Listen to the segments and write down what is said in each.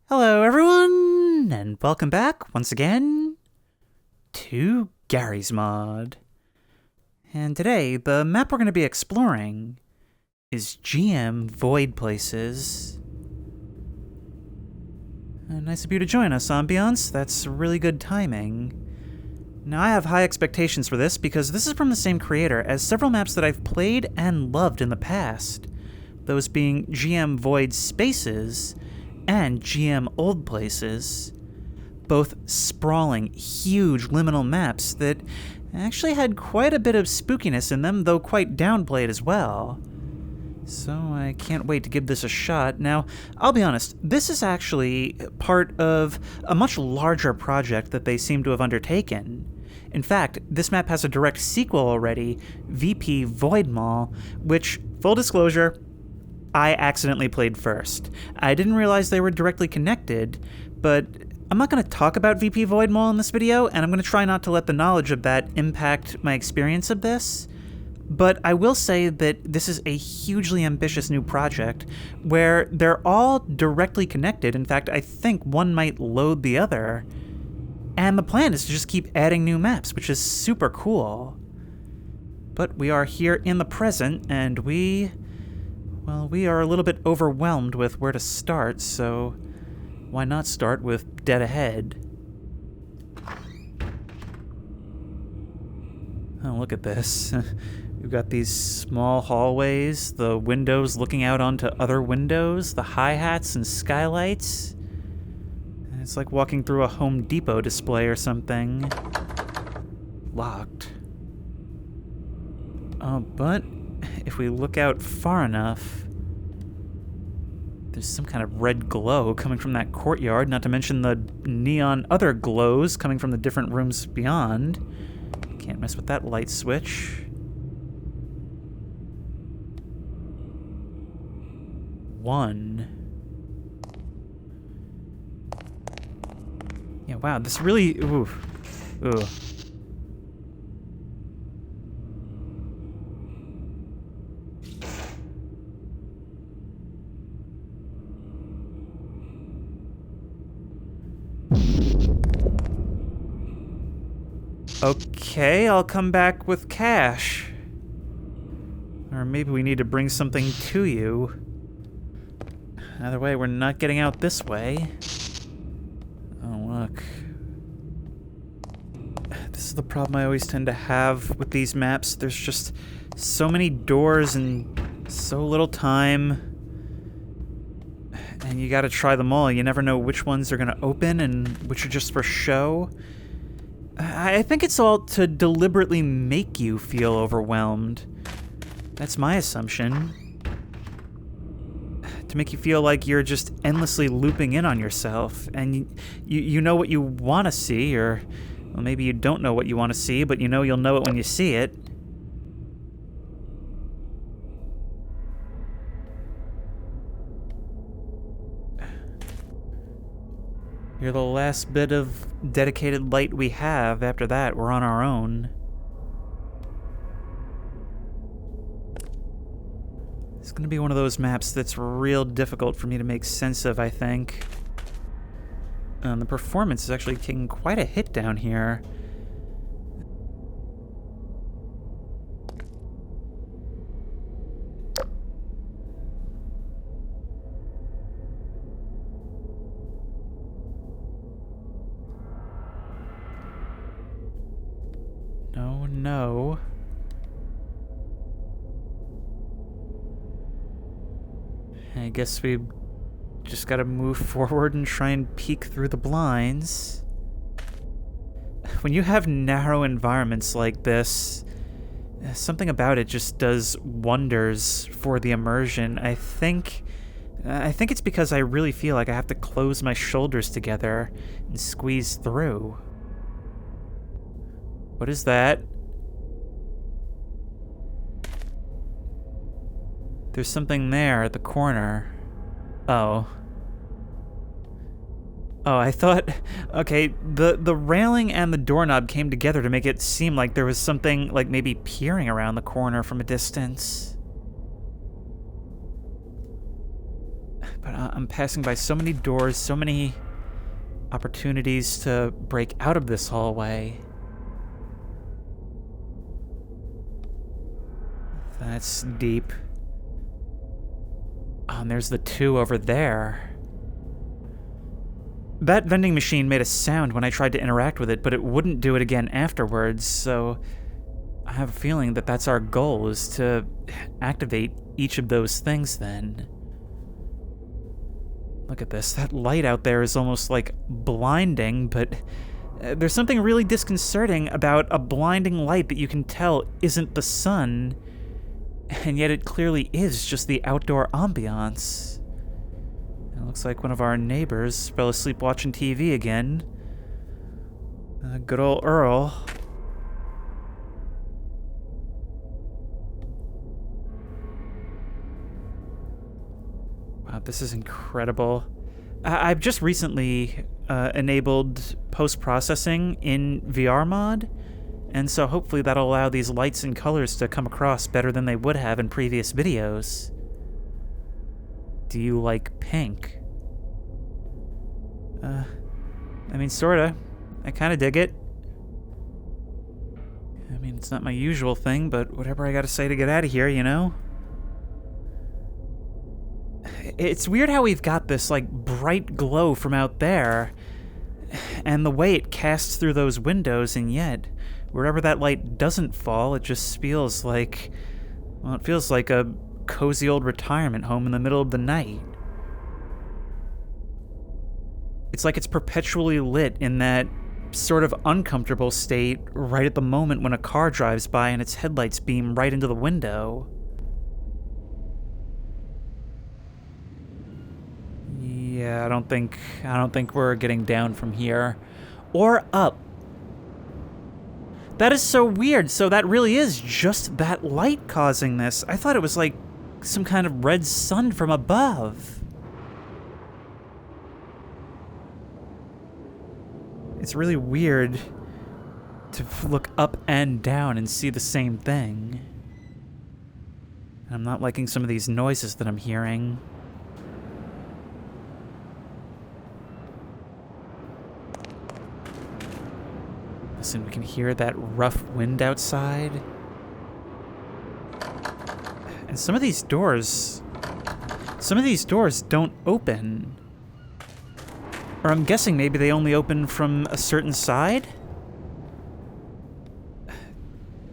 Hello everyone, and welcome back once again to Gary's Mod. And today, the map we're going to be exploring is GM Void Places. Nice of you to join us, Ambiance. That's really good timing. Now, I have high expectations for this because this is from the same creator as several maps that I've played and loved in the past. Those being GM Void Spaces and GM Old Places. Both sprawling, huge liminal maps that actually had quite a bit of spookiness in them, though quite downplayed as well. So I can't wait to give this a shot. Now, I'll be honest, this is actually part of a much larger project that they seem to have undertaken. In fact, this map has a direct sequel already, VP Void Mall, which, full disclosure, I accidentally played first. I didn't realize they were directly connected, but I'm not going to talk about VP Void Mall in this video, and I'm going to try not to let the knowledge of that impact my experience of this. But I will say that this is a hugely ambitious new project where they're all directly connected. In fact, I think one might load the other. And the plan is to just keep adding new maps, which is super cool. But we are here in the present, and we are a little bit overwhelmed with where to start, so why not start with Dead Ahead? Oh, look at this. We've got these small hallways, the windows looking out onto other windows, the hi-hats and skylights. And it's like walking through a Home Depot display or something. Locked. Oh, but if we look out far enough, there's some kind of red glow coming from that courtyard, not to mention the neon other glows coming from the different rooms beyond. Can't mess with that light switch. One. Yeah, wow, this really... Ooh. Okay, I'll come back with cash. Or maybe we need to bring something to you. Either way, we're not getting out this way. Oh, look. This is the problem I always tend to have with these maps. There's just so many doors and so little time. And you gotta try them all. You never know which ones are gonna open and which are just for show. I think it's all to deliberately make you feel overwhelmed. That's my assumption. To make you feel like you're just endlessly looping in on yourself, and you know what you want to see, or well, maybe you don't know what you want to see, but you know you'll know it when you see it. You're the last bit of dedicated light we have. After that, we're on our own. It's gonna be one of those maps that's real difficult for me to make sense of, I think. The performance is actually taking quite a hit down here. No. I guess we just gotta move forward and try and peek through the blinds. When you have narrow environments like this, something about it just does wonders for the immersion. I think it's because I really feel like I have to close my shoulders together and squeeze through. What is that? There's something there at the corner. Oh. Oh, I thought... Okay, the railing and the doorknob came together to make it seem like there was something, like, maybe peering around the corner from a distance. But I'm passing by so many doors, so many opportunities to break out of this hallway. That's deep. Oh, and there's the two over there. That vending machine made a sound when I tried to interact with it, but it wouldn't do it again afterwards, so I have a feeling that that's our goal, is to activate each of those things then. Look at this. That light out there is almost like blinding, but there's something really disconcerting about a blinding light that you can tell isn't the sun, and yet it clearly is just the outdoor ambiance. It looks like one of our neighbors fell asleep watching TV again. Good old Earl. Wow, this is incredible. I've just recently enabled post-processing in VR mod, and so hopefully that'll allow these lights and colors to come across better than they would have in previous videos. Do you like pink? I mean, sorta. I kinda dig it. I mean, it's not my usual thing, but whatever I gotta say to get out of here, you know? It's weird how we've got this, like, bright glow from out there, and the way it casts through those windows, and yet, wherever that light doesn't fall, it just feels like, well, it feels like a cozy old retirement home in the middle of the night. It's like it's perpetually lit in that sort of uncomfortable state right at the moment when a car drives by and its headlights beam right into the window. Yeah, I don't think we're getting down from here. Or up. That is so weird. So that really is just that light causing this. I thought it was like some kind of red sun from above. It's really weird to look up and down and see the same thing. I'm not liking some of these noises that I'm hearing. Listen, we can hear that rough wind outside. And some of these doors don't open. Or I'm guessing maybe they only open from a certain side?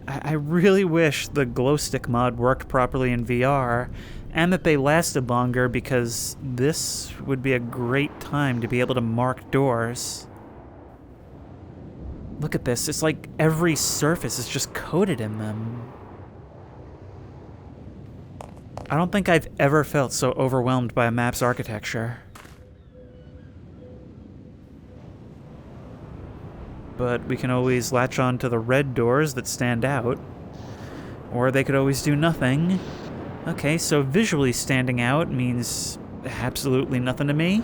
I really wish the glow stick mod worked properly in VR, and that they lasted longer, because this would be a great time to be able to mark doors. Look at this, it's like every surface is just coated in them. I don't think I've ever felt so overwhelmed by a map's architecture. But we can always latch on to the red doors that stand out. Or they could always do nothing. Okay, so visually standing out means absolutely nothing to me.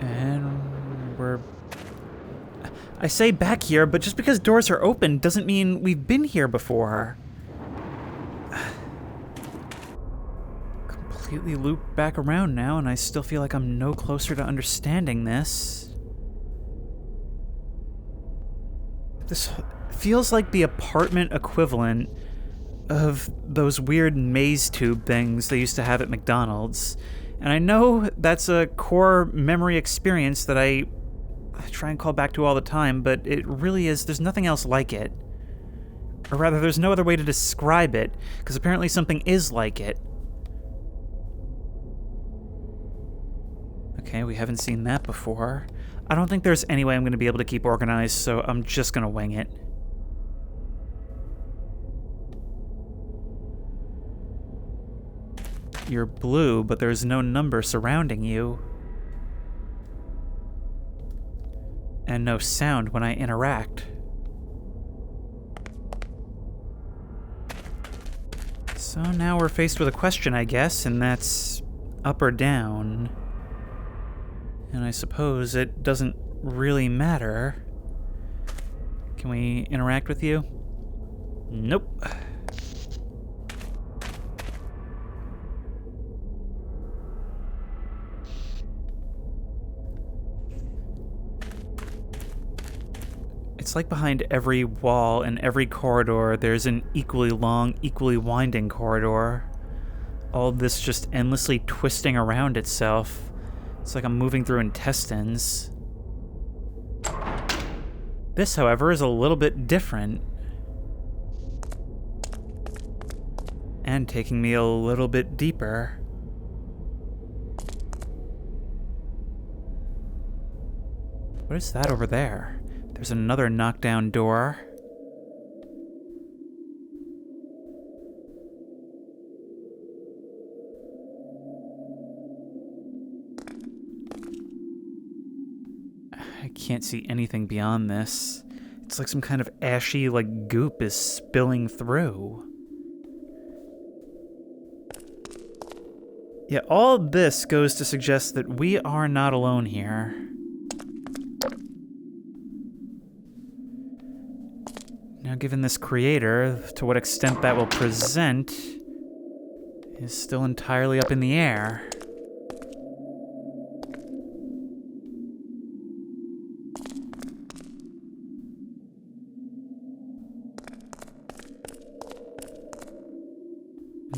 And we're... I say back here, but just because doors are open doesn't mean we've been here before. Completely looped back around now, and I still feel like I'm no closer to understanding this. This feels like the apartment equivalent of those weird maze tube things they used to have at McDonald's. And I know that's a core memory experience that I try and call back to all the time, but it really is, there's nothing else like it. Or rather, there's no other way to describe it, because apparently something is like it. Okay, we haven't seen that before. I don't think there's any way I'm going to be able to keep organized, so I'm just going to wing it. You're blue, but there's no number surrounding you. And no sound when I interact. So now we're faced with a question, I guess, and that's up or down. And I suppose it doesn't really matter. Can we interact with you? Nope. It's like behind every wall and every corridor, there's an equally long, equally winding corridor. All this just endlessly twisting around itself. It's like I'm moving through intestines. This, however, is a little bit different. And taking me a little bit deeper. What is that over there? There's another knockdown door. I can't see anything beyond this. It's like some kind of ashy, like, goop is spilling through. Yeah, all this goes to suggest that we are not alone here. Now, given this creator, to what extent that will present is still entirely up in the air.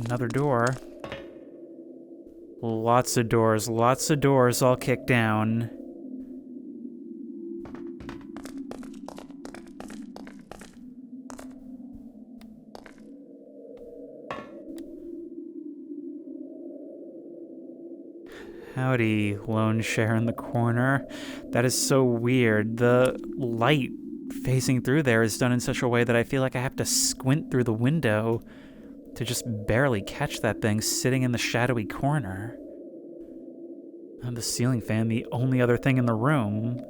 Another door. Lots of doors all kicked down. Howdy, lone share in the corner. That is so weird. The light facing through there is done in such a way that I feel like I have to squint through the window to just barely catch that thing sitting in the shadowy corner. And the ceiling fan, the only other thing in the room.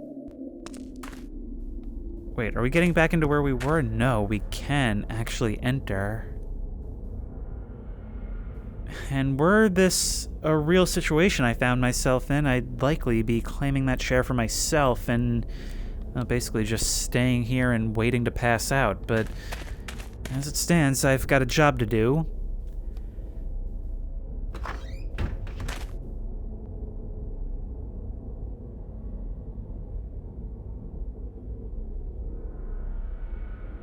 Wait, are we getting back into where we were? No, we can actually enter. And were this a real situation I found myself in, I'd likely be claiming that chair for myself and basically just staying here and waiting to pass out. But as it stands, I've got a job to do.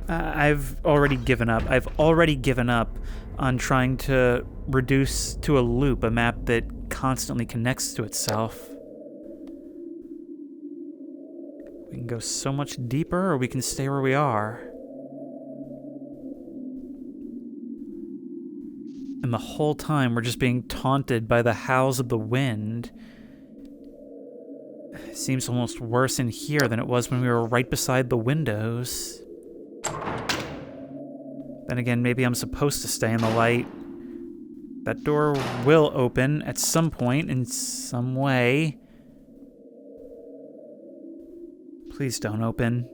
I've already given up. I've already given up on trying to reduce to a loop a map that constantly connects to itself. We can go so much deeper, or we can stay where we are. And the whole time, we're just being taunted by the howls of the wind. It seems almost worse in here than it was when we were right beside the windows. Then again, maybe I'm supposed to stay in the light. That door will open at some point, in some way. Please don't open.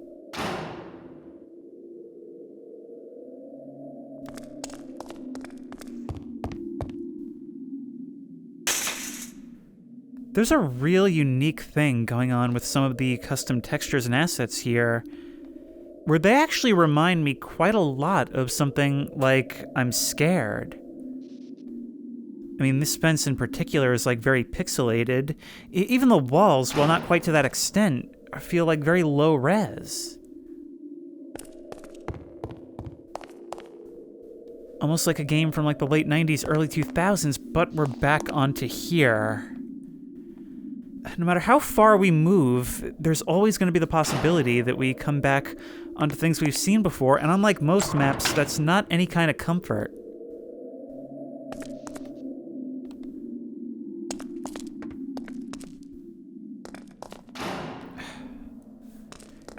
There's a real unique thing going on with some of the custom textures and assets here, where they actually remind me quite a lot of something like I'm Scared. I mean, this fence in particular is like very pixelated. Even the walls, while not quite to that extent, feel like very low res. Almost like a game from like the late 90s, early 2000s, but we're back onto here. No matter how far we move, there's always going to be the possibility that we come back onto things we've seen before, and unlike most maps, that's not any kind of comfort.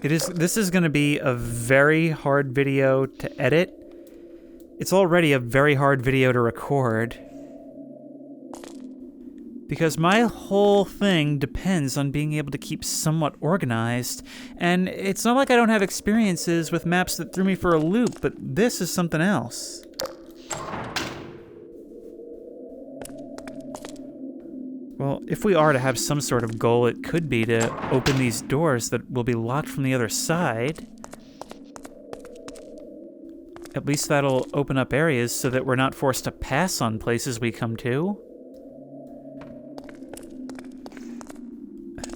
This is going to be a very hard video to edit. It's already a very hard video to record. Because my whole thing depends on being able to keep somewhat organized, and it's not like I don't have experiences with maps that threw me for a loop, but this is something else. Well, if we are to have some sort of goal, it could be to open these doors that will be locked from the other side. At least that'll open up areas so that we're not forced to pass on places we come to.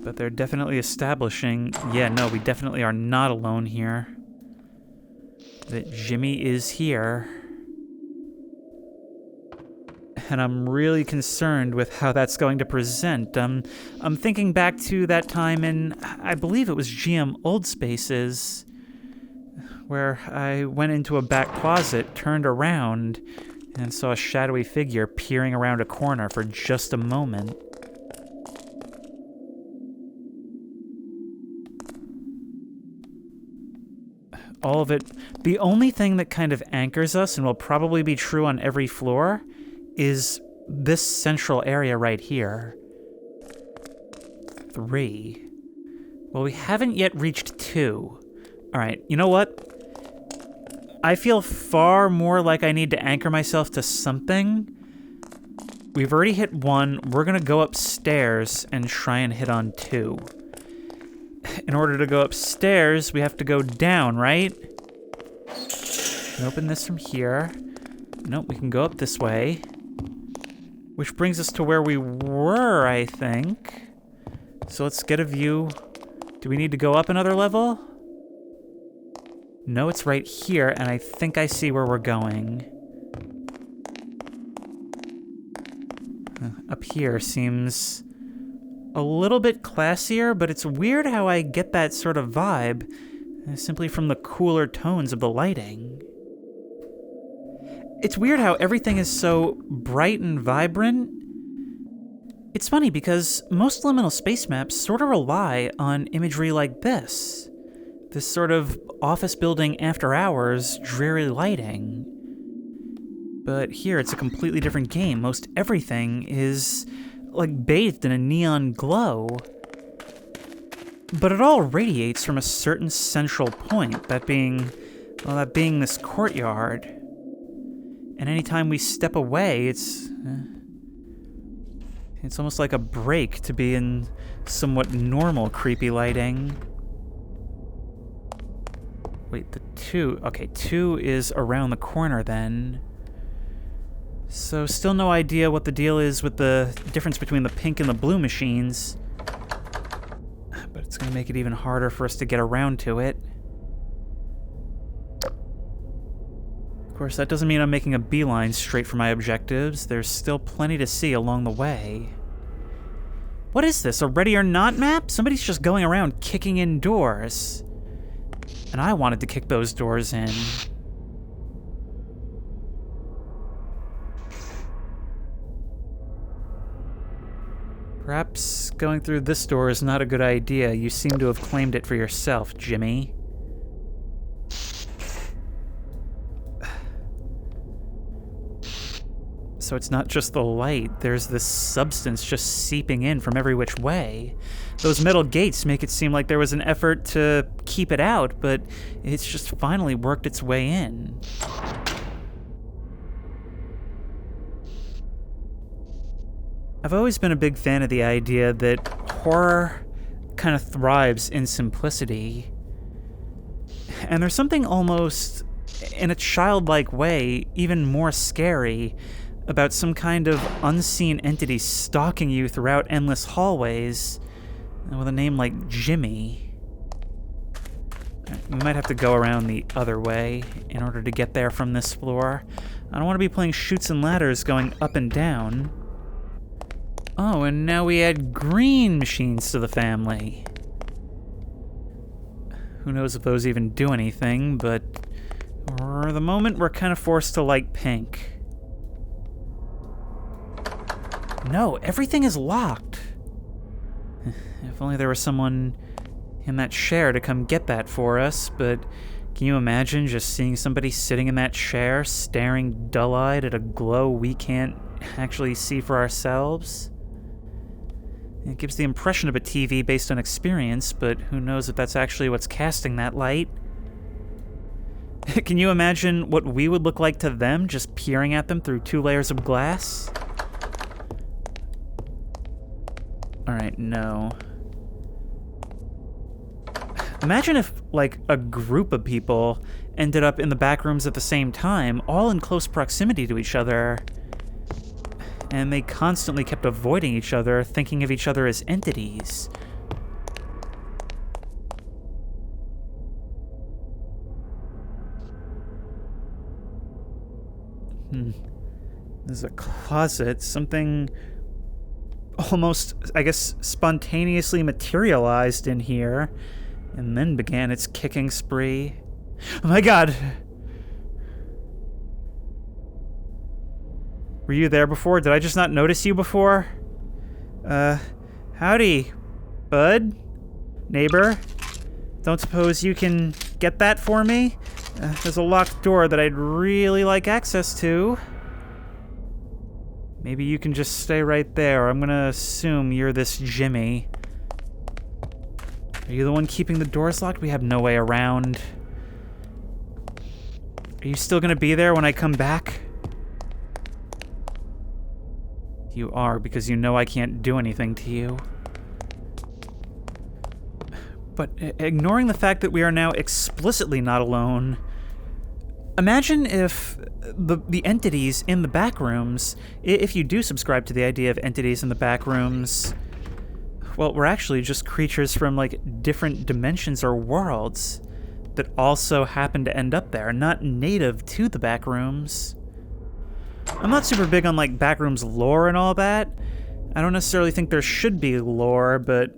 But they're definitely establishing... Yeah, no, we definitely are not alone here. That Jimmy is here. And I'm really concerned with how that's going to present. I'm thinking back to that time in, I believe it was GM Old Spaces, where I went into a back closet, turned around, and saw a shadowy figure peering around a corner for just a moment. All of it. The only thing that kind of anchors us, and will probably be true on every floor, is this central area right here. 3. Well, we haven't yet reached 2. Alright, you know what? I feel far more like I need to anchor myself to something. We've already hit 1. We're gonna go upstairs and try and hit on 2. In order to go upstairs, we have to go down, right? We can open this from here. Nope, we can go up this way. Which brings us to where we were, I think. So let's get a view. Do we need to go up another level? No, it's right here, and I think I see where we're going. Up here seems a little bit classier, but it's weird how I get that sort of vibe simply from the cooler tones of the lighting. It's weird how everything is so bright and vibrant. It's funny because most liminal space maps sort of rely on imagery like this. This sort of office building after hours dreary lighting. But here it's a completely different game. Most everything is like bathed in a neon glow. But it all radiates from a certain central point, that being this courtyard. And anytime we step away, it's almost like a break to be in somewhat normal creepy lighting. Wait, the 2... Okay, 2 is around the corner then. So still no idea what the deal is with the difference between the pink and the blue machines. But it's going to make it even harder for us to get around to it. Of course, that doesn't mean I'm making a beeline straight for my objectives. There's still plenty to see along the way. What is this, a Ready or Not map? Somebody's just going around kicking in doors. And I wanted to kick those doors in. Perhaps going through this door is not a good idea. You seem to have claimed it for yourself, Jimmy. So it's not just the light, there's this substance just seeping in from every which way. Those metal gates make it seem like there was an effort to keep it out, but it's just finally worked its way in. I've always been a big fan of the idea that horror kind of thrives in simplicity. And there's something almost, in a childlike way, even more scary about some kind of unseen entity stalking you throughout endless hallways with a name like Jimmy. We might have to go around the other way in order to get there from this floor. I don't want to be playing chutes and ladders going up and down. Oh, and now we add green machines to the family. Who knows if those even do anything, but for the moment we're kind of forced to like pink. No, everything is locked. If only there was someone in that chair to come get that for us, but can you imagine just seeing somebody sitting in that chair, staring dull-eyed at a glow we can't actually see for ourselves? It gives the impression of a TV based on experience, but who knows if that's actually what's casting that light? Can you imagine what we would look like to them, just peering at them through 2 layers of glass? Alright, no. Imagine if, like, a group of people ended up in the back rooms at the same time, all in close proximity to each other, and they constantly kept avoiding each other, thinking of each other as entities. There's a closet, something almost, I guess, spontaneously materialized in here, and then began its kicking spree. Oh my god! Were you there before? Did I just not notice you before? Howdy, bud? Neighbor? Don't suppose you can get that for me? There's a locked door that I'd really like access to. Maybe you can just stay right there. I'm gonna assume you're this Jimmy. Are you the one keeping the doors locked? We have no way around. Are you still gonna be there when I come back? You are, because you know I can't do anything to you. But ignoring the fact that we are now explicitly not alone, imagine if the entities in the back rooms, if you do subscribe to the idea of entities in the back rooms, well, we're actually just creatures from, like, different dimensions or worlds that also happen to end up there, not native to the back rooms. I'm not super big on, like, backrooms lore and all that. I don't necessarily think there should be lore, but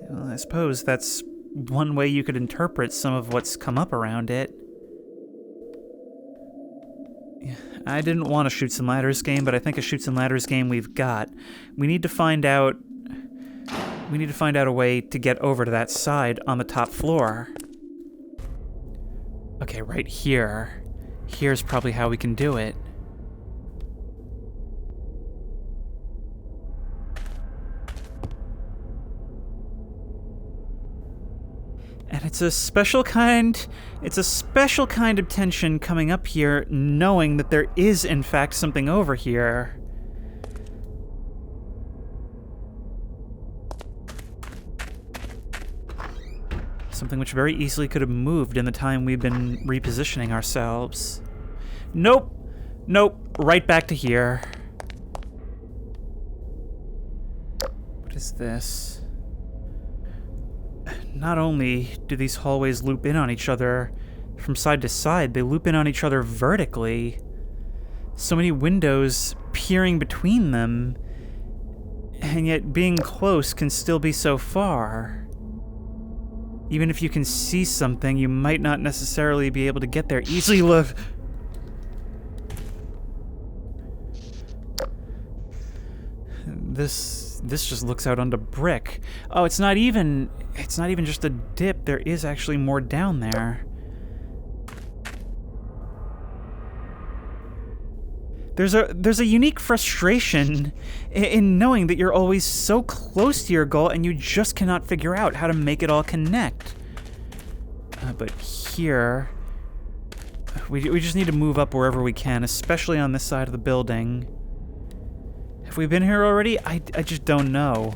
well, I suppose that's one way you could interpret some of what's come up around it. I didn't want a Chutes and Ladders game, but I think a Chutes and Ladders game we've got. We need to find out a way to get over to that side on the top floor. Okay, right here. Here's probably how we can do it. And it's a special kind of tension coming up here, knowing that there is, in fact, something over here. Something which very easily could have moved in the time we've been repositioning ourselves. Nope. Nope. Right back to here. What is this? Not only do these hallways loop in on each other from side to side, they loop in on each other vertically. So many windows peering between them, and yet being close can still be so far. Even if you can see something, you might not necessarily be able to get there easily. Look. This just looks out onto brick. Oh, it's not even just a dip. There is actually more down there. There's a unique frustration in knowing that you're always so close to your goal and you just cannot figure out how to make it all connect. But here, we just need to move up wherever we can, especially on this side of the building. Have we been here already? I just don't know.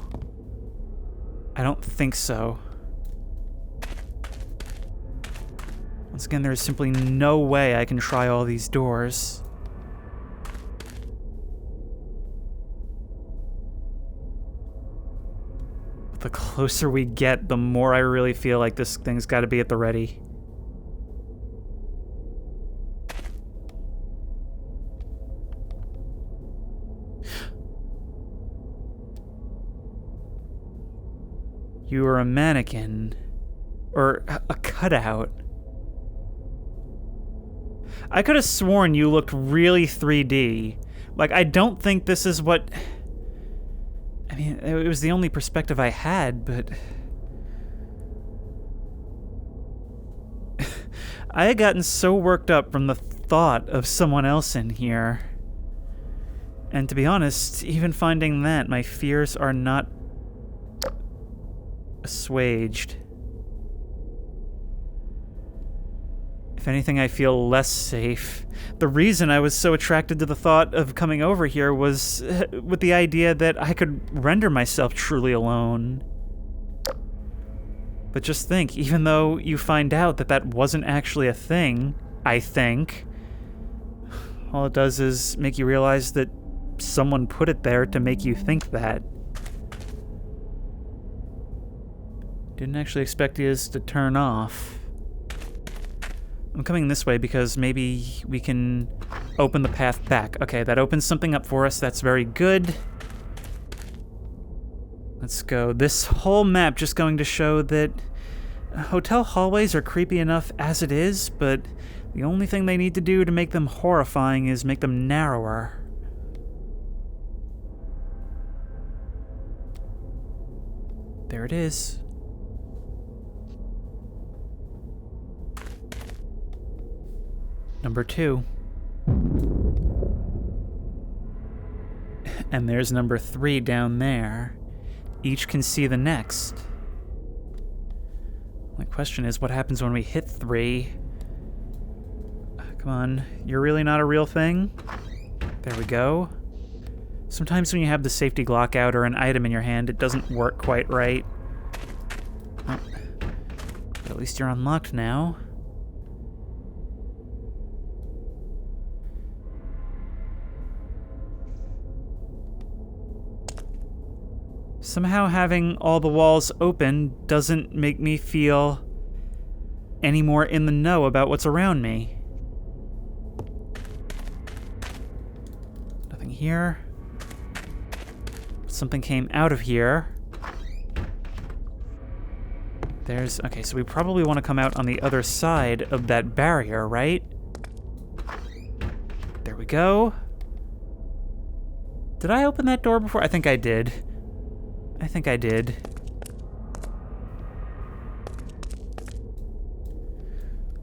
I don't think so. Once again, there is simply no way I can try all these doors. The closer we get, the more I really feel like this thing's got to be at the ready. You are a mannequin. Or a cutout. I could have sworn you looked really 3D. Like, I don't think this is what... I mean, it was the only perspective I had, but... I had gotten so worked up from the thought of someone else in here. And to be honest, even finding that, my fears are not assuaged. If anything, I feel less safe. The reason I was so attracted to the thought of coming over here was with the idea that I could render myself truly alone. But just think, even though you find out that that wasn't actually a thing, I think, all it does is make you realize that someone put it there to make you think that. Didn't actually expect this to turn off. I'm coming this way because maybe we can open the path back. Okay, that opens something up for us. That's very good. Let's go. This whole map just going to show that hotel hallways are creepy enough as it is, but the only thing they need to do to make them horrifying is make them narrower. There it is. Number 2. And there's number 3 down there. Each can see the next. My question is, what happens when we hit 3? Come on, you're really not a real thing? There we go. Sometimes when you have the safety Glock out or an item in your hand, it doesn't work quite right. Oh. But at least you're unlocked now. Somehow having all the walls open doesn't make me feel any more in the know about what's around me. Nothing here. Something came out of here. There's... Okay, so we probably want to come out on the other side of that barrier, right? There we go. Did I open that door before? I think I did. I think I did.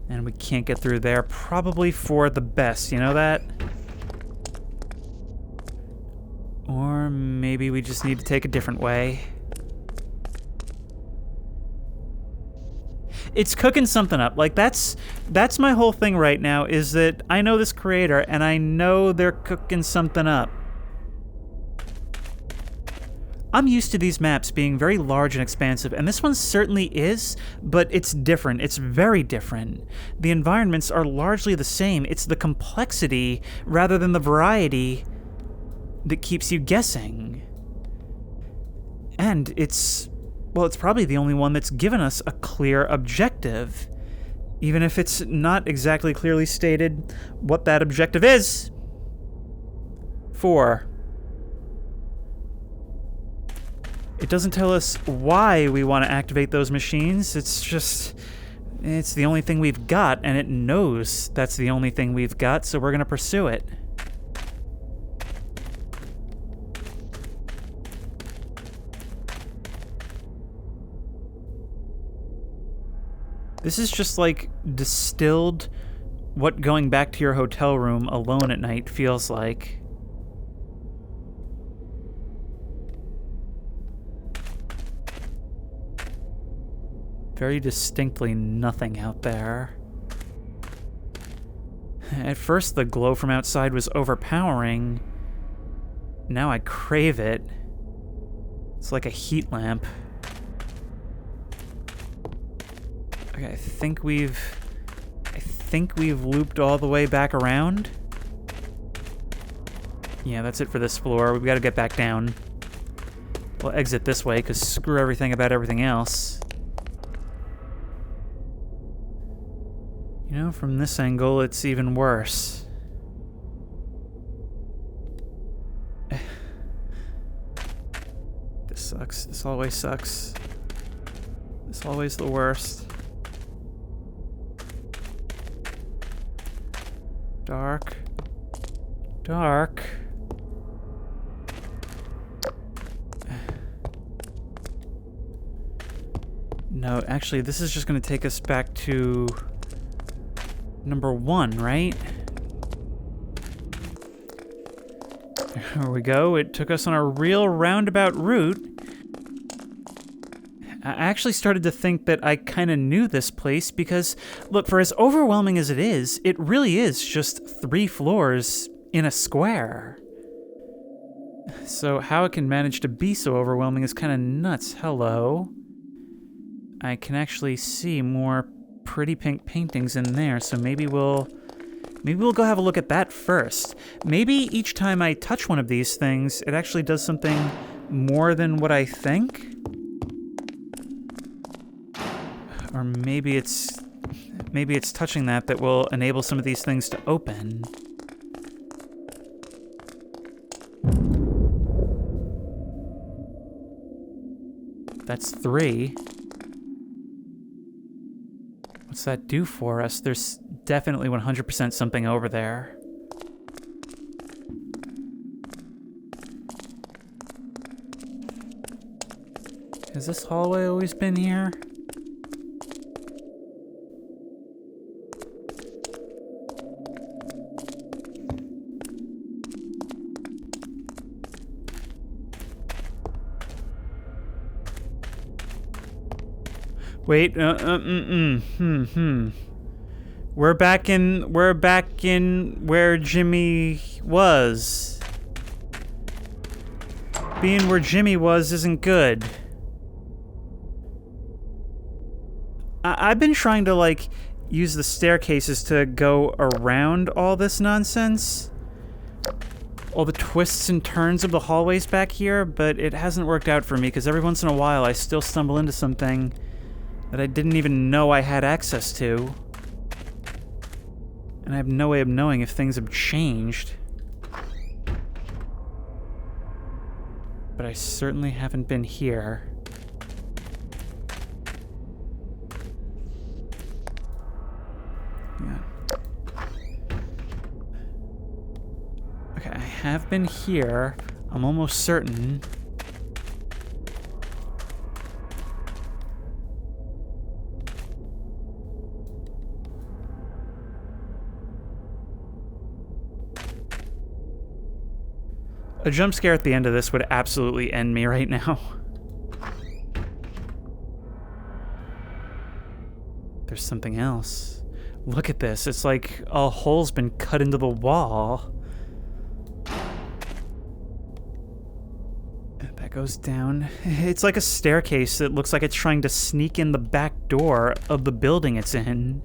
And we can't get through there. Probably for the best, you know that? Or maybe we just need to take a different way. It's cooking something up. Like, that's my whole thing right now, is that I know this creator, and I know they're cooking something up. I'm used to these maps being very large and expansive, and this one certainly is, but it's different. It's very different. The environments are largely the same. It's the complexity rather than the variety that keeps you guessing. And it's probably the only one that's given us a clear objective, even if it's not exactly clearly stated what that objective is. 4. It doesn't tell us why we want to activate those machines. It's the only thing we've got, and it knows that's the only thing we've got, so we're going to pursue it. This is just like distilled what going back to your hotel room alone at night feels like. Very distinctly nothing out there. At first, the glow from outside was overpowering. Now I crave it. It's like a heat lamp. Okay, I think we've looped all the way back around. Yeah, that's it for this floor. We've got to get back down. We'll exit this way, because screw everything about everything else. You know, from this angle, it's even worse. This sucks. This always sucks. This always the worst. Dark. Dark. No, actually, this is just going to take us back to number 1, right? There we go. It took us on a real roundabout route. I actually started to think that I kind of knew this place because, look, for as overwhelming as it really is just 3 floors in a square. So how it can manage to be so overwhelming is kind of nuts. Hello. I can actually see more pretty pink paintings in there, so maybe we'll go have a look at that first. Maybe each time I touch one of these things, it actually does something more than what I think? Or maybe it's touching that will enable some of these things to open. That's 3. What's that do for us? There's definitely 100% something over there. Has this hallway always been here? Wait, We're back in where Jimmy was. Being where Jimmy was isn't good. I've been trying to, like, use the staircases to go around all this nonsense. All the twists and turns of the hallways back here, but it hasn't worked out for me because every once in a while I still stumble into something that I didn't even know I had access to. And I have no way of knowing if things have changed. But I certainly haven't been here. Yeah. Okay, I have been here. I'm almost certain. A jump scare at the end of this would absolutely end me right now. There's something else. Look at this. It's like a hole's been cut into the wall. That goes down. It's like a staircase that looks like it's trying to sneak in the back door of the building it's in.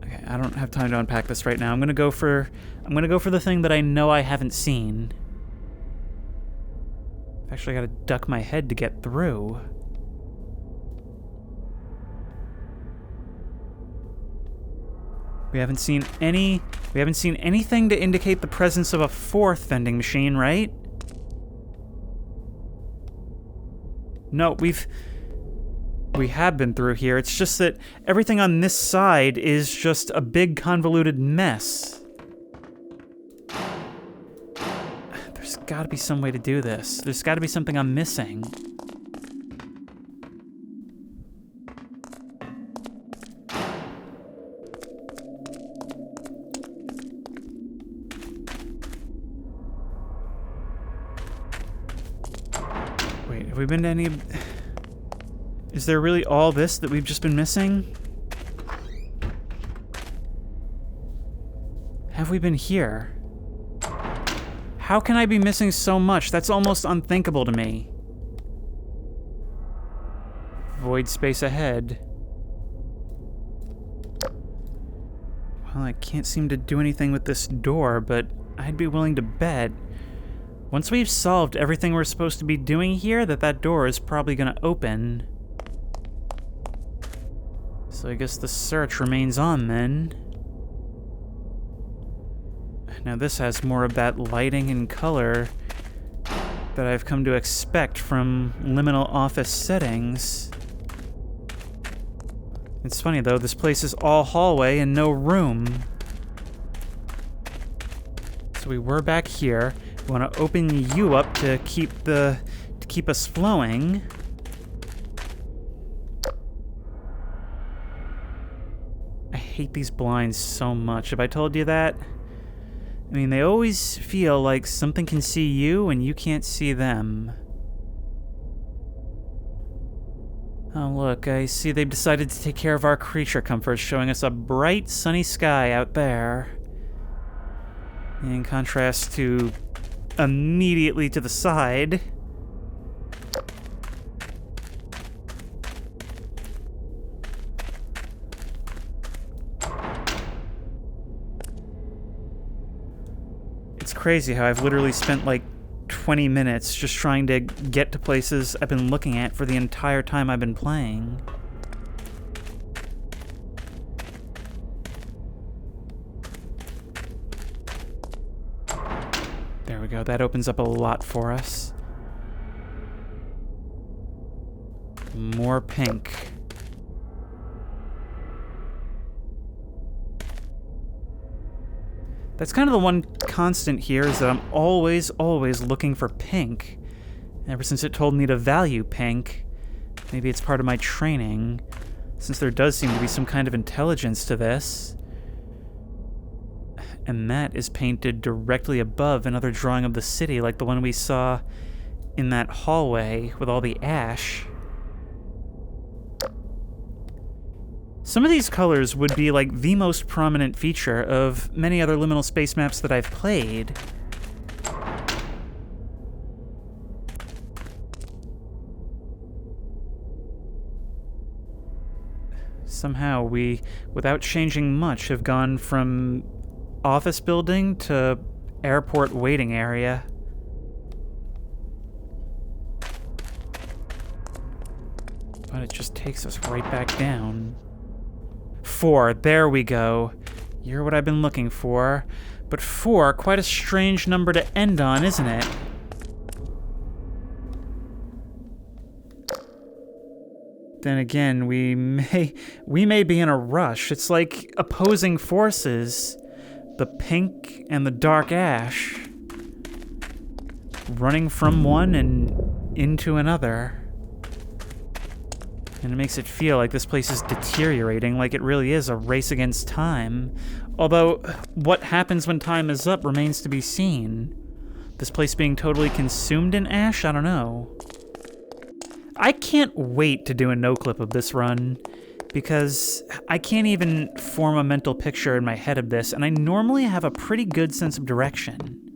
Okay, I don't have time to unpack this right now. I'm gonna go for the thing that I know I haven't seen. I've actually got to duck my head to get through. We haven't seen anything to indicate the presence of a 4th vending machine, right? No, we have been through here. It's just that everything on this side is just a big convoluted mess. There's gotta be some way to do this. There's gotta be something I'm missing. Wait, have we been to any... Is there really all this that we've just been missing? Have we been here? How can I be missing so much? That's almost unthinkable to me. Void space ahead. Well, I can't seem to do anything with this door, but I'd be willing to bet once we've solved everything we're supposed to be doing here, that door is probably gonna open. So I guess the search remains on then. Now this has more of that lighting and color that I've come to expect from liminal office settings. It's funny though, this place is all hallway and no room. So we were back here. We want to open you up to keep us flowing. I hate these blinds so much. Have I told you that? I mean, they always feel like something can see you and you can't see them. Oh, look, I see they've decided to take care of our creature comforts, showing us a bright, sunny sky out there. In contrast to immediately to the side. It's crazy how I've literally spent like 20 minutes just trying to get to places I've been looking at for the entire time I've been playing. There we go, that opens up a lot for us. More pink. That's kind of the one constant here, is that I'm always looking for pink. Ever since it told me to value pink. Maybe it's part of my training, since there does seem to be some kind of intelligence to this. And that is painted directly above another drawing of the city, like the one we saw in that hallway with all the ash. Some of these colors would be like the most prominent feature of many other liminal space maps that I've played. Somehow we, without changing much, have gone from office building to airport waiting area. But it just takes us right back down. 4, there we go. You're what I've been looking for. But 4, quite a strange number to end on, isn't it? Then again, we may be in a rush. It's like opposing forces. The pink and the dark ash. Running from one and into another. And it makes it feel like this place is deteriorating, like it really is a race against time. Although, what happens when time is up remains to be seen. This place being totally consumed in ash? I don't know. I can't wait to do a Noclip of this run, because I can't even form a mental picture in my head of this, and I normally have a pretty good sense of direction.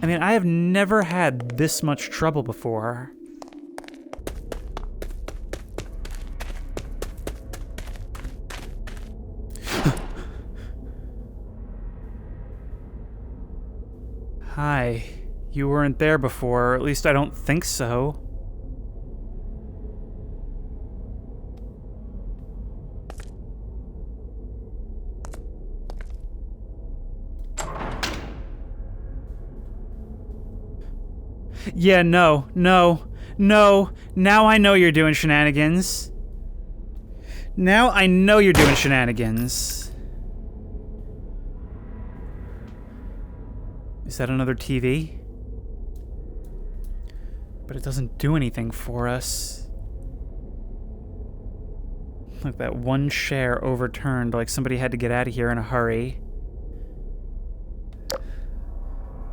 I mean, I have never had this much trouble before. Hi. You weren't there before, or at least I don't think so. Yeah, no. Now I know you're doing shenanigans. Now I know you're doing shenanigans. Is that another TV? But it doesn't do anything for us. Look, that one chair overturned, like somebody had to get out of here in a hurry.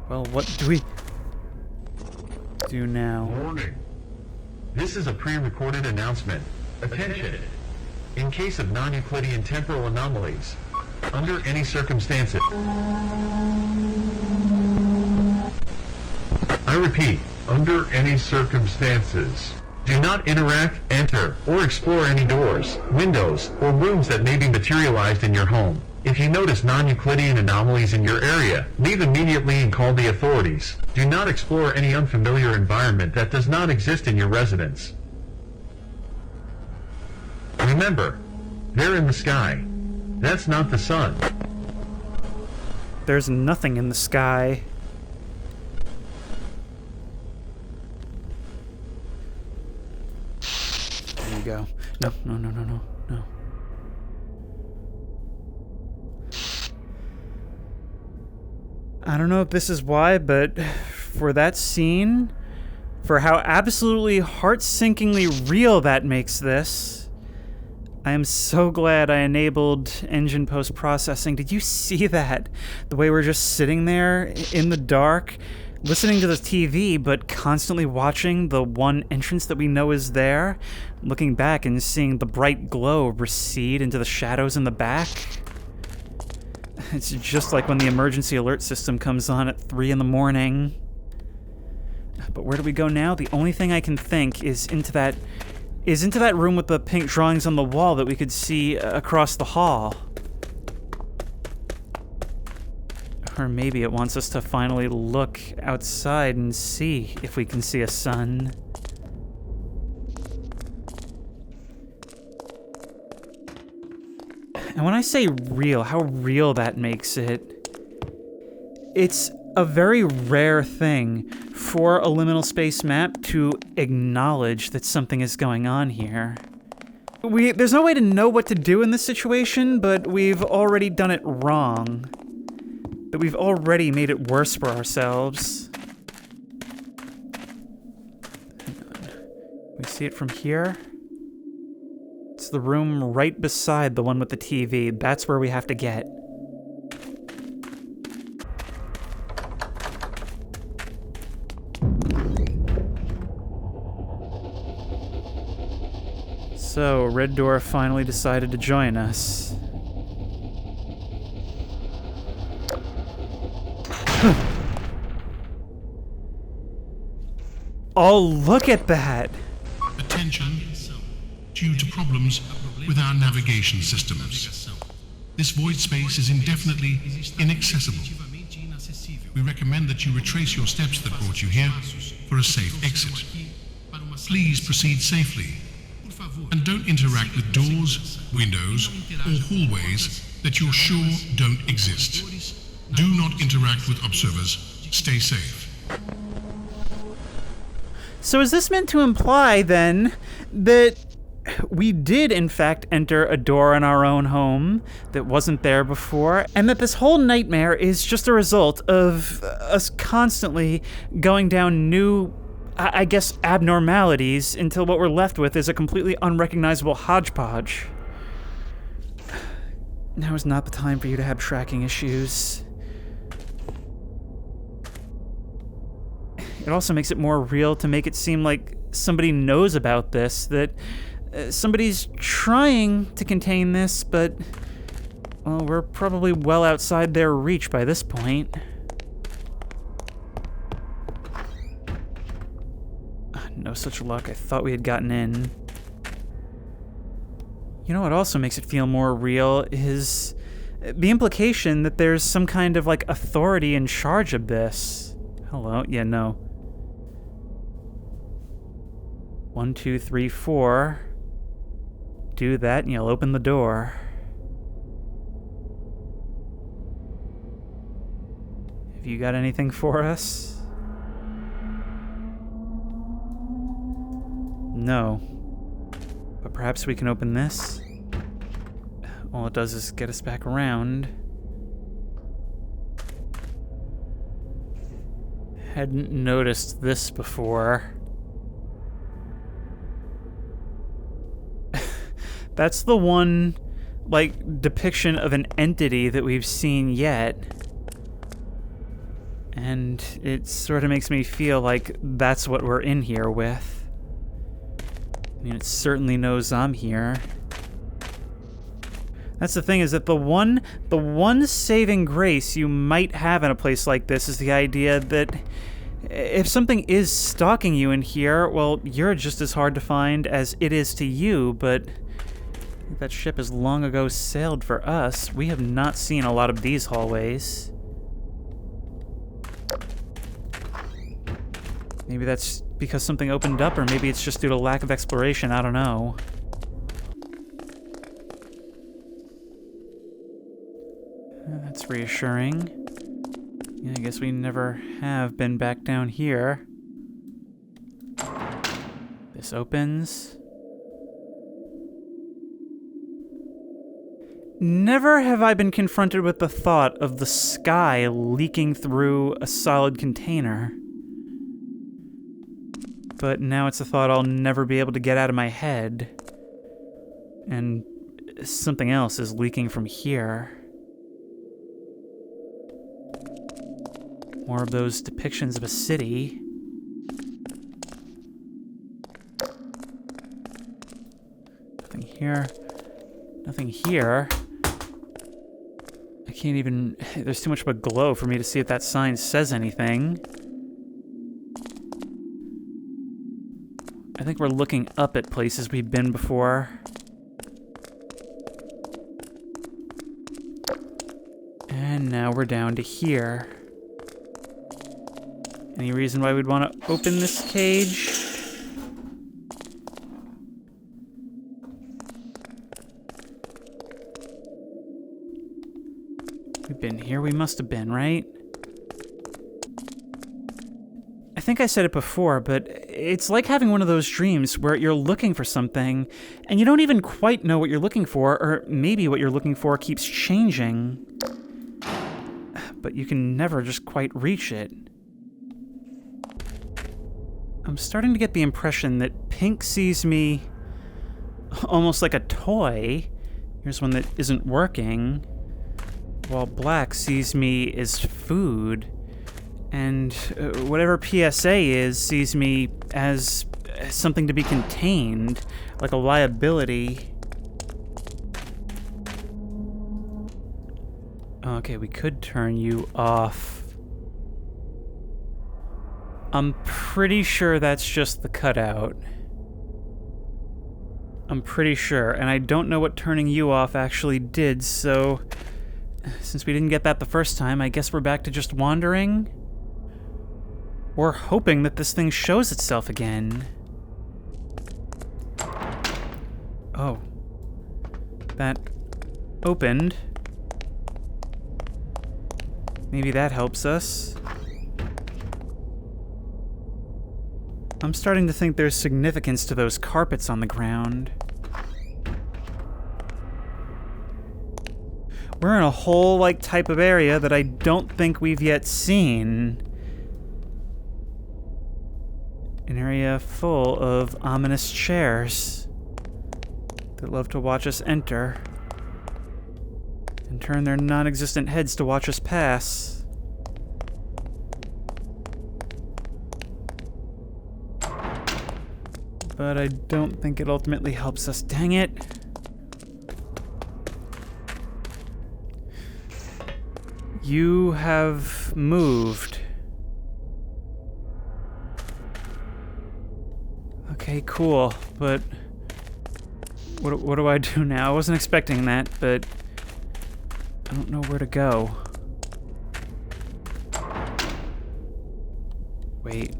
Well, what do we do now? Warning. This is a pre-recorded announcement. Attention. In case of non-Euclidean temporal anomalies, under any circumstances. I repeat, under any circumstances, do not interact, enter, or explore any doors, windows, or rooms that may be materialized in your home. If you notice non-Euclidean anomalies in your area, leave immediately and call the authorities. Do not explore any unfamiliar environment that does not exist in your residence. Remember, they're in the sky. That's not the sun. There's nothing in the sky. There you go. No. I don't know if this is why, but for that scene, for how absolutely heart-sinkingly real that makes this, I am so glad I enabled engine post-processing. Did you see that? The way we're just sitting there in the dark, listening to the TV, but constantly watching the one entrance that we know is there, looking back and seeing the bright glow recede into the shadows in the back. It's just like when the emergency alert system comes on at 3 in the morning. But where do we go now? The only thing I can think is into that room with the pink drawings on the wall that we could see across the hall. Or maybe it wants us to finally look outside and see if we can see a sun. And when I say real, how real that makes it, it's a very rare thing for a liminal space map to acknowledge that something is going on here. There's no way to know what to do in this situation, but we've already done it wrong. That we've already made it worse for ourselves. Hang on. We see it from here? It's the room right beside the one with the TV. That's where we have to get. So, Red Door finally decided to join us. Oh, look at that! Attention, due to problems with our navigation systems. This void space is indefinitely inaccessible. We recommend that you retrace your steps that brought you here for a safe exit. Please proceed safely. And don't interact with doors, windows, or hallways that you're sure don't exist. Do not interact with observers. Stay safe. So is this meant to imply, then, that we did, in fact, enter a door in our own home that wasn't there before, and that this whole nightmare is just a result of us constantly going down new, I guess, abnormalities until what we're left with is a completely unrecognizable hodgepodge? Now is not the time for you to have tracking issues. It also makes it more real to make it seem like somebody knows about this, that somebody's trying to contain this, but, well, we're probably well outside their reach by this point. No such luck. I thought we had gotten in. You know what also makes it feel more real is the implication that there's some kind of, like, authority in charge of this. Hello? Yeah, no. 1, 2, 3, 4. Do that and you'll open the door. Have you got anything for us? No. But perhaps we can open this? All it does is get us back around. Hadn't noticed this before. That's the one, like, depiction of an entity that we've seen yet. And it sort of makes me feel like that's what we're in here with. I mean, it certainly knows I'm here. That's the thing, is that the one saving grace you might have in a place like this is the idea that if something is stalking you in here, well, you're just as hard to find as it is to you, but that ship has long ago sailed for us. We have not seen a lot of these hallways. Maybe that's because something opened up, or maybe it's just due to lack of exploration. I don't know. That's reassuring. Yeah, I guess we never have been back down here. This opens. Never have I been confronted with the thought of the sky leaking through a solid container. But now it's a thought I'll never be able to get out of my head. And something else is leaking from here. More of those depictions of a city. Nothing here. Nothing here. I can't even... There's too much of a glow for me to see if that sign says anything. I think we're looking up at places we've been before. And now we're down to here. Any reason why we'd want to open this cage? We've been here, we must have been, right? I think I said it before, but it's like having one of those dreams where you're looking for something, and you don't even quite know what you're looking for, or maybe what you're looking for keeps changing. But you can never just quite reach it. I'm starting to get the impression that Pink sees me almost like a toy. Here's one that isn't working. While Black sees me as food. And whatever PSA is sees me as something to be contained, like a liability. Okay, we could turn you off. I'm pretty sure that's just the cutout. I'm pretty sure, and I don't know what turning you off actually did, so since we didn't get that the first time, I guess we're back to just wandering? Or hoping that this thing shows itself again. Oh. That opened. Maybe that helps us. I'm starting to think there's significance to those carpets on the ground. We're in a whole, type of area that I don't think we've yet seen. An area full of ominous chairs that love to watch us enter and turn their non-existent heads to watch us pass. But I don't think it ultimately helps us. Dang it. You have moved. Okay, cool, but what do I do now? I wasn't expecting that, but I don't know where to go. Wait.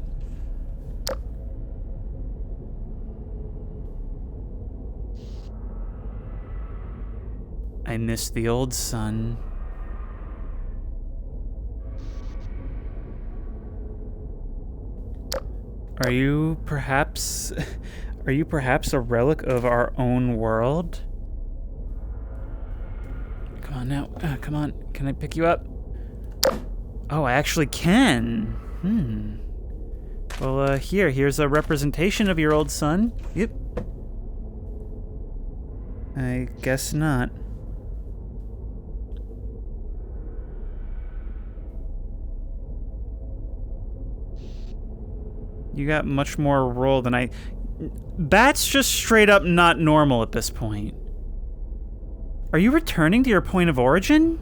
I miss the old sun. Are you perhaps a relic of our own world? Come on now. Come on. Can I pick you up? Oh, I actually can. Well, here's a representation of your old son. Yep. I guess not. You got much more roll than I... That's just straight up not normal at this point. Are you returning to your point of origin?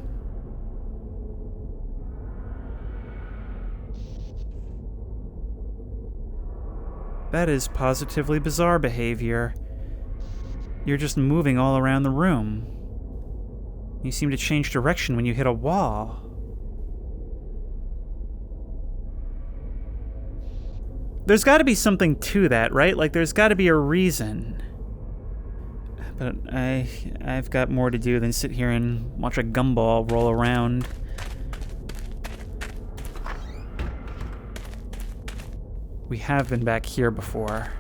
That is positively bizarre behavior. You're just moving all around the room. You seem to change direction when you hit a wall. There's got to be something to that, right? There's got to be a reason. But I've got more to do than sit here and watch a gumball roll around. We have been back here before.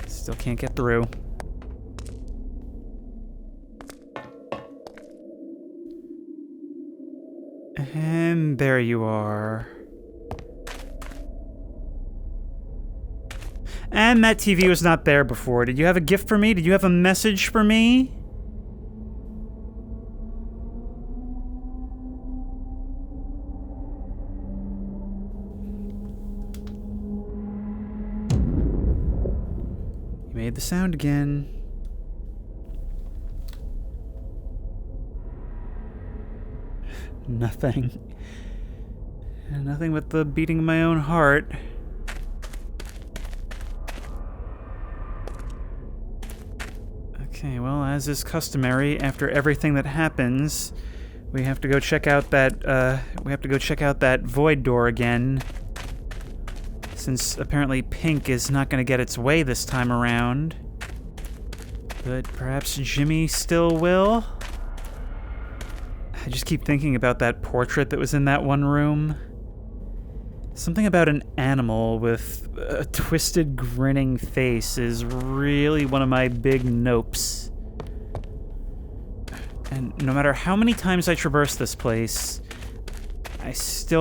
Still can't get through. And there you are. And that TV was not there before. Did you have a gift for me? Did you have a message for me? You made the sound again. Nothing. Nothing but the beating of my own heart. Okay, well, as is customary, after everything that happens, we have to go check out that void door again. Since apparently Pink is not going to get its way this time around. But perhaps Jimmy still will? I just keep thinking about that portrait that was in that one room. Something about an animal with a twisted, grinning face is really one of my big nopes. And no matter how many times I traverse this place, I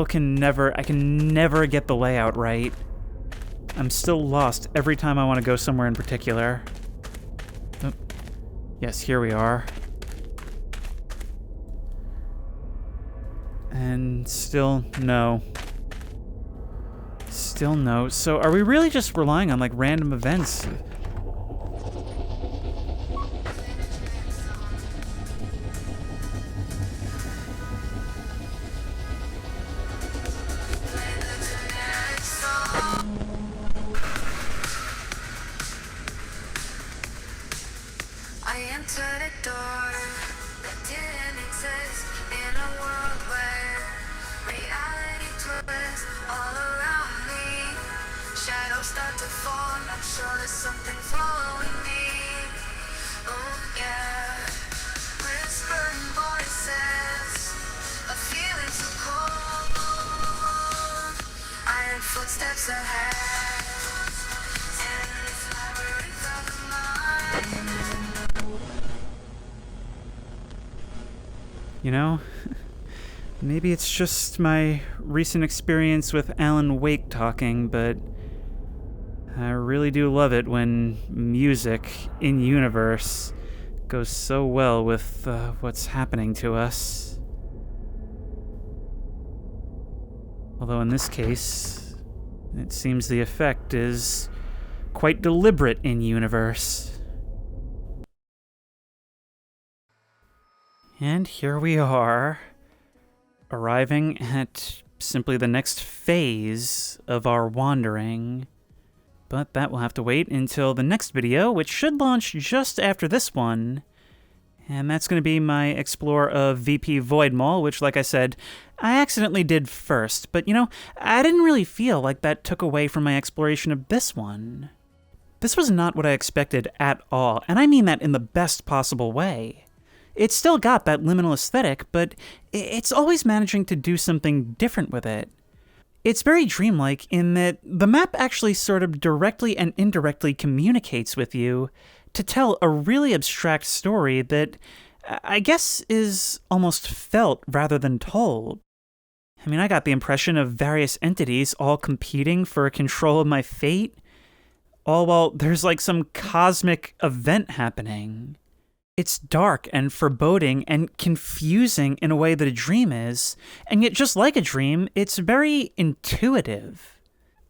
can never get the layout right. I'm still lost every time I want to go somewhere in particular. Oh. Yes, here we are. And still no. Still no. So are we really just relying on, like, random events? I entered a door that didn't exist in a world where reality twists all around me. Shadows start to fall, I'm sure there's something following me. Oh yeah, whispering voices, a feeling so cold. Iron footsteps ahead, and this labyrinth of the mind. You know, maybe it's just my recent experience with Alan Wake talking, but I really do love it when music in universe goes so well with what's happening to us. Although in this case, it seems the effect is quite deliberate in universe. And here we are, arriving at simply the next phase of our wandering. But that will have to wait until the next video, which should launch just after this one. And that's going to be my explore of VP Void Mall, which, like I said, I accidentally did first. But, you know, I didn't really feel like that took away from my exploration of this one. This was not what I expected at all, and I mean that in the best possible way. It's still got that liminal aesthetic, but it's always managing to do something different with it. It's very dreamlike in that the map actually sort of directly and indirectly communicates with you to tell a really abstract story that I guess is almost felt rather than told. I mean, I got the impression of various entities all competing for control of my fate, all while there's like some cosmic event happening. It's dark and foreboding and confusing in a way that a dream is, and yet just like a dream, it's very intuitive.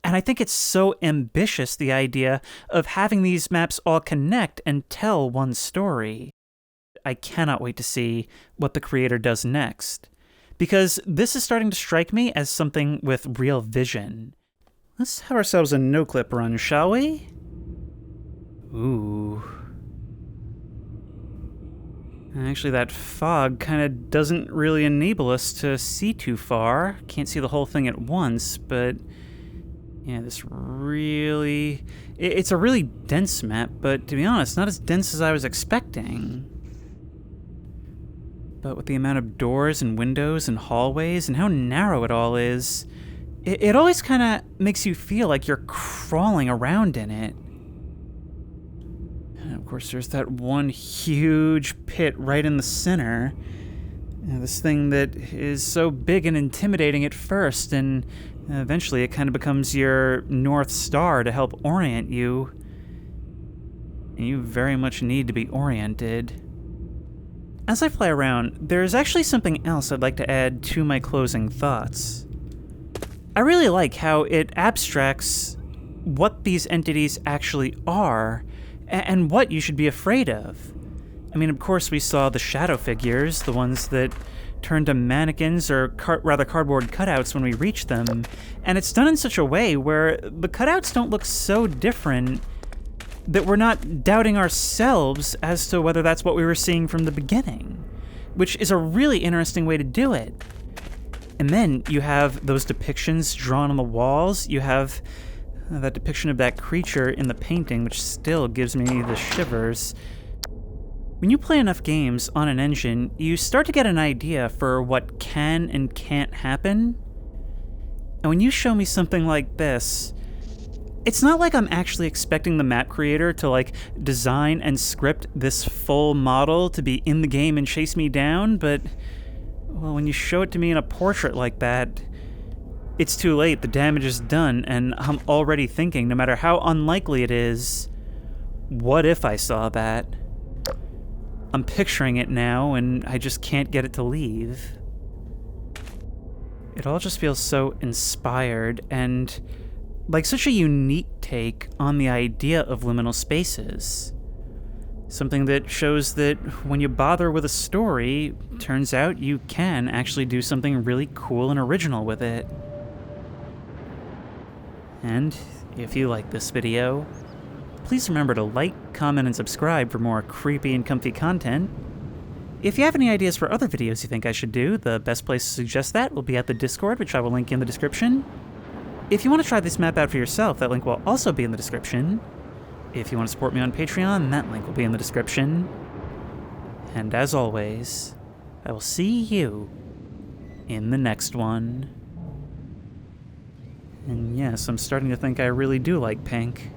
And I think it's so ambitious, the idea of having these maps all connect and tell one story. I cannot wait to see what the creator does next, because this is starting to strike me as something with real vision. Let's have ourselves a Noclip run, shall we? Ooh. Actually, that fog kind of doesn't really enable us to see too far. Can't see the whole thing at once, but yeah, it's a really dense map, but to be honest, not as dense as I was expecting. But with the amount of doors and windows and hallways and how narrow it all is, it always kind of makes you feel like you're crawling around in it. And of course, there's that one huge pit right in the center. This thing that is so big and intimidating at first, and eventually it kind of becomes your North Star to help orient you. And you very much need to be oriented. As I fly around, there's actually something else I'd like to add to my closing thoughts. I really like how it abstracts what these entities actually are, and what you should be afraid of. I mean, of course, we saw the shadow figures, the ones that turn to mannequins or cardboard cutouts when we reach them, and it's done in such a way where the cutouts don't look so different that we're not doubting ourselves as to whether that's what we were seeing from the beginning, which is a really interesting way to do it. And then you have those depictions drawn on the walls. You have that depiction of that creature in the painting, which still gives me the shivers. When you play enough games on an engine, you start to get an idea for what can and can't happen. And when you show me something like this, it's not like I'm actually expecting the map creator to like design and script this full model to be in the game and chase me down, but well, when you show it to me in a portrait like that, it's too late. The damage is done, and I'm already thinking, no matter how unlikely it is, what if I saw that? I'm picturing it now, and I just can't get it to leave. It all just feels so inspired, and like such a unique take on the idea of liminal spaces. Something that shows that when you bother with a story, turns out you can actually do something really cool and original with it. And if you like this video, please remember to like, comment, and subscribe for more creepy and comfy content. If you have any ideas for other videos you think I should do, the best place to suggest that will be at the Discord, which I will link in the description. If you want to try this map out for yourself, that link will also be in the description. If you want to support me on Patreon, that link will be in the description. And as always, I will see you in the next one. And yes, I'm starting to think I really do like pink.